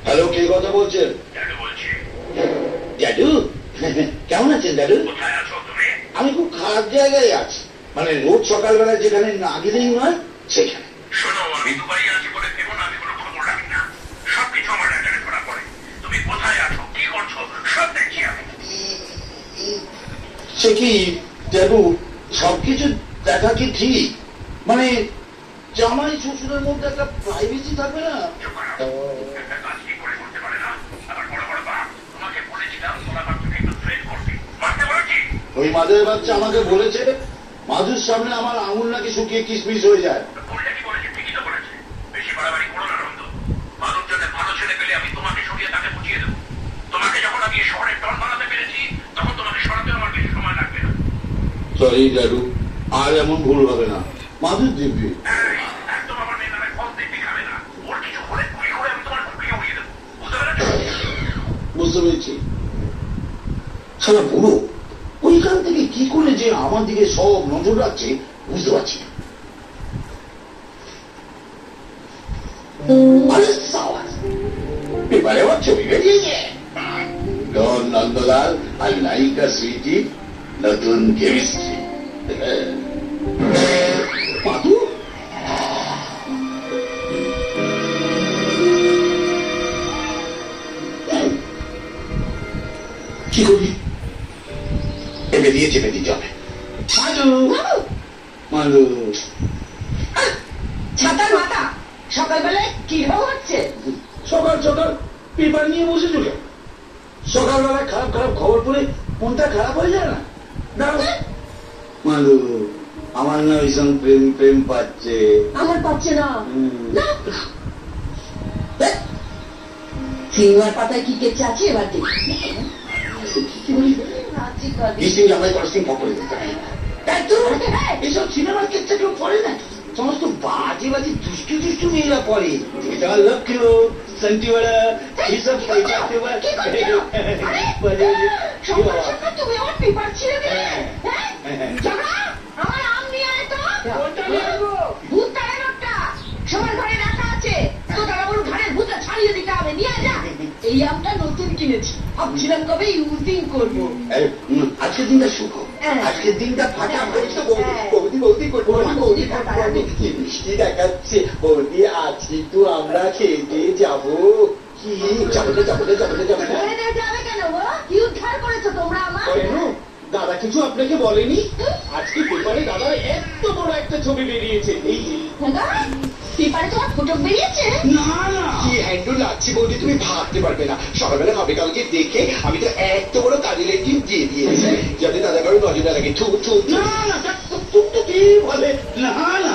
Hello, কে কথা বলছেন? ড্যাডু বলছি। ড্যাডু? কেমন আছেন ড্যাডু? কোথায় আছো তুমি? আমি খুব খারাপ জায়গায় আছি, মানে রোজ সকালবেলা যেখানে না গেলেই নয় সেখানে। শোনো, আমি দুবাই আছি বলে ভেবো না আমি কোনো খবর রাখি না। সবকিছু আমার ল্যাটারে ধরা পড়ে। তুমি কোথায় আছো, কি করছো, সব দেখছি আমি। সে কি ড্যাডু, সবকিছু দেখা কি ঠিক? মানে জামাই শ্বশুরের মধ্যে একটা প্রাইভেসি থাকবে না? চুপ করো। একটা কাজ কি করে করতে পারে না? আবার বড় বড় বাপ। তোমাকে বলেছিলাম তোমরা বাচ্চাকে একটু ট্রেন করতে। মারতে বলেছি? ওই মাদের বাচ্চা আমাকে বলেছে মাধুর সামনে আমার আঙুল নাকি শুকিয়ে কিসমিস হয়ে যায়। বললে কি বলেছে? ঠিকই তো বলেছে। বেশি বাড়াবাড়ি করো না নন্দ। মানুষ জন্য ভালো ছেলে পেলে আমি তোমাকে সরিয়ে তাকে বুঝিয়ে দেবো। তোমাকে যখন আমি শহরে টন বানাতে পেরেছি তখন তোমাকে সরাতে আমার বেশি সময় লাগবে না। সরি ড্যাডু, আর এমন ভুল হবে না। মাধুর দিব্যি। একদম আমার মেয়ে নামে ফল দিব্যি খাবে না। ওর কিছু হলে গুলি করে আমি তোমার খুবই উড়িয়ে দেবো। বুঝতে পেরেছো? বুঝতে পেরেছি। সারা বুড়ো ওইখান থেকে কি করে যে আমার দিকে সব নজর রাখছে বুঝতে পারছি না। আরে সাবাস, পেপারে আমার ছবি বেরিয়েছে। ডন নন্দলাল আর নায়িকা সুইটি নতুন কেমিস্ট্রি। মাধু, কি করবি? চেপে দিয়ে চেপে দিতে হবে। মাধু, মাধু, ছাতার মাথা সকালবেলায় কি হচ্ছে? সকাল সকাল পেপার নিয়ে বসে চলে সকালবেলায় খারাপ খারাপ খবর পড়ে মনটা খারাপ হয়ে যায় না? দাঁড়াও মাধু, আমার না ভীষণ প্রেম প্রেম পাচ্ছে। আমার পাচ্ছে না। সিনেমার পাতায় কি কেচে আছে এবার দেখি। বৃষ্টি জামাই কলেস্টিং পকড়ে দিতে হয়। তাই তো এসব সিনেমার ক্ষেত্রে কেউ পড়ে না, সমস্ত বাজে বাজে দুষ্টু দুষ্টু মেয়েরা পড়ে। এটা লক্ষ্য সন্টিওয়ালা এইসব তুমি আমার পেপার ছিঁড়ে দিলে। আমার আম নিয়ে আয় তো। ভূত তাড়া লোকটা সবার ঘরে রাখা আছে, তো তারা বলুন ঘরের ভূতটা ছাড়িয়ে দিতে হবে, নিয়ে যা। এই আমটা নতুন কিনেছি, ভাবছিলাম কবে ইউজিং করবো। আজকের দিনটা শুভ, আজকের দিনটা ফাটা হয়েছে। বৌদি বৌদি বৌদি কি মিষ্টি দেখাচ্ছে। বৌদি আজকে তো আমরা খেতে যাবো। কি যাবো যাবো যাবো যাবো যাবে কেন? কি উদ্ধার করেছো তোমরা আমার? দাদা কিছু আপনাকে বলেনি? আজকে পেপারে দাদা এত বড় একটা ছবি বেরিয়েছে। এই পেপারে তোমার ফটো বেরিয়েছে? না না, কি হ্যান্ডেল লাগছে বৌদি, তুমি ভাবতে পারবে না। সকালবেলা হবে কালকে দেখে আমি তো এত বড় কাজের একদিন দিয়ে দিয়েছি যাতে দাদা কারো নজর না লাগে। না না, কি বলে? না না,